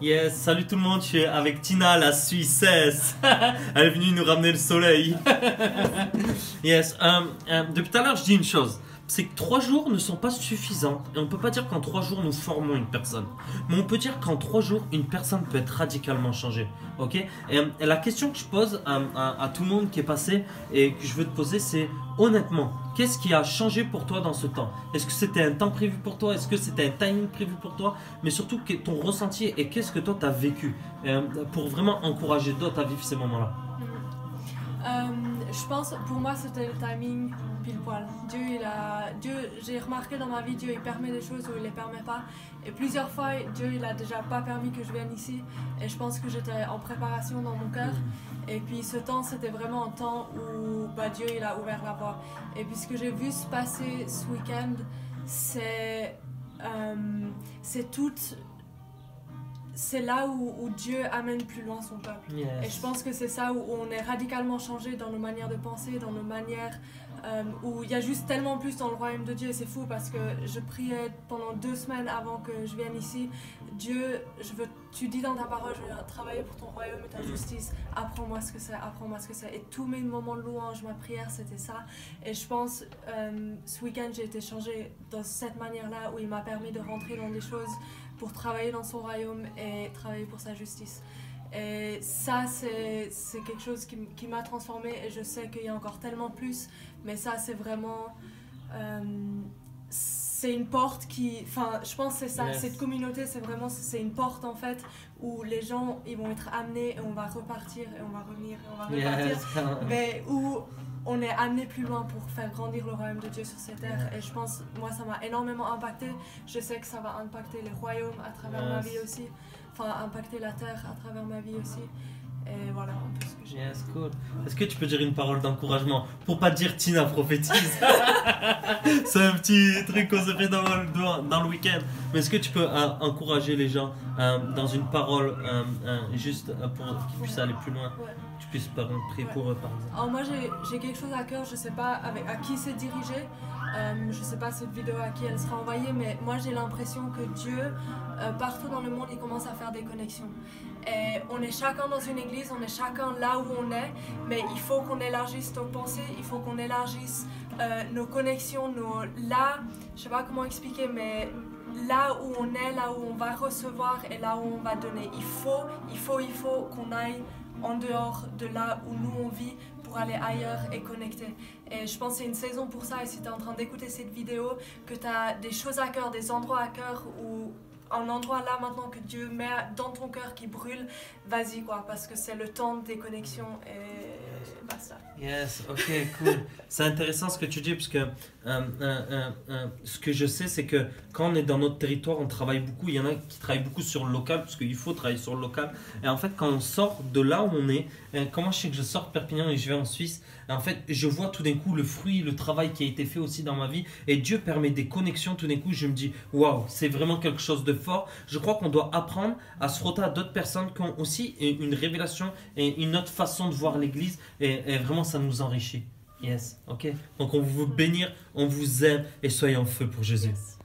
Yes, salut tout le monde, je suis avec Tina, la Suissesse. Elle est venue nous ramener le soleil. Yes, depuis tout à l'heure, je dis une chose. C'est que 3 jours ne sont pas suffisants. Et on ne peut pas dire qu'en 3 jours, nous formons une personne. Mais on peut dire qu'en 3 jours, une personne peut être radicalement changée. Ok? Et la question que je pose à tout le monde qui est passé et que je veux te poser, c'est honnêtement, qu'est-ce qui a changé pour toi dans ce temps? Est-ce que c'était un temps prévu pour toi? Est-ce que c'était un timing prévu pour toi? Mais surtout, ton ressenti et qu'est-ce que toi, tu as vécu pour vraiment encourager d'autres à vivre ces moments-là? Je pense, pour moi, c'était le timing pile poil. Dieu, j'ai remarqué dans ma vie, Dieu il permet des choses où il les permet pas. Et plusieurs fois, Dieu il a déjà pas permis que je vienne ici. Et je pense que j'étais en préparation dans mon cœur. Et puis ce temps, c'était vraiment un temps où Dieu il a ouvert la voie. Et puis ce que j'ai vu se passer ce week-end, c'est c'est là où Dieu amène plus loin son peuple. Yes. Et je pense que c'est ça où on est radicalement changé dans nos manières de penser, dans nos manières où il y a juste tellement plus dans le royaume de Dieu. Et c'est fou parce que je priais pendant 2 semaines avant que je vienne ici. Dieu, tu dis dans ta parole, je veux travailler pour ton royaume et ta justice. Apprends-moi ce que c'est, apprends-moi ce que c'est. Et tous mes moments de louange, ma prière, c'était ça. Et je pense, ce week-end, j'ai été changée dans cette manière-là où il m'a permis de rentrer dans des choses pour travailler dans son royaume et travailler pour sa justice. Et ça, c'est quelque chose qui m'a transformée et je sais qu'il y a encore tellement plus, mais ça, c'est vraiment... c'est une porte qui... Enfin, je pense que c'est ça, cette communauté, c'est une porte en fait, où les gens, ils vont être amenés et on va repartir et on va revenir et on va repartir, mais où on est amené plus loin pour faire grandir le royaume de Dieu sur cette terre. Et je pense, moi, ça m'a énormément impacté. Je sais que ça va impacter les royaumes à travers ma vie aussi. Enfin, impacter la terre à travers ma vie aussi. Et voilà un peu ce que j'ai. Yes, cool. Est-ce que tu peux dire une parole d'encouragement pour pas dire Tina prophétise? C'est un petit truc qu'on se fait dans le week-end. Mais est-ce que tu peux encourager les gens dans une parole juste pour qu'ils puissent aller plus loin? Tu puisses prier pour eux par exemple. Alors moi j'ai quelque chose à cœur, je sais pas à qui c'est dirigé, je sais pas cette vidéo à qui elle sera envoyée, mais moi j'ai l'impression que Dieu, partout dans le monde, il commence à faire des connexions. Et on est chacun dans une église, on est chacun là où on est, mais il faut qu'on élargisse nos pensées, il faut qu'on élargisse nos connexions, là, je sais pas comment expliquer, mais là où on est, là où on va recevoir et là où on va donner. Il faut qu'on aille en dehors de là où nous on vit pour aller ailleurs et connecter. Et je pense que c'est une saison pour ça. Et si tu es en train d'écouter cette vidéo, que tu as des choses à cœur, des endroits à cœur ou un endroit là maintenant que Dieu met dans ton cœur qui brûle, vas-y quoi, parce que c'est le temps des connexions et basta. Yes, ok, cool. C'est intéressant ce que tu dis parce que ce que je sais, c'est que quand on est dans notre territoire, on travaille beaucoup. Il y en a qui travaillent beaucoup sur le local parce qu'il faut travailler sur le local. Et en fait, quand on sort de là où on est, comment je sais que je sors de Perpignan et je vais en Suisse, en fait, je vois tout d'un coup le fruit, le travail qui a été fait aussi dans ma vie. Et Dieu permet des connexions. Tout d'un coup, je me dis, waouh, c'est vraiment quelque chose de fort. Je crois qu'on doit apprendre à se frotter à d'autres personnes qui ont aussi une révélation et une autre façon de voir l'Église. Et vraiment, ça nous enrichit. Yes, ok. Donc on veut vous bénir, on vous aime et soyez en feu pour Jésus. Yes.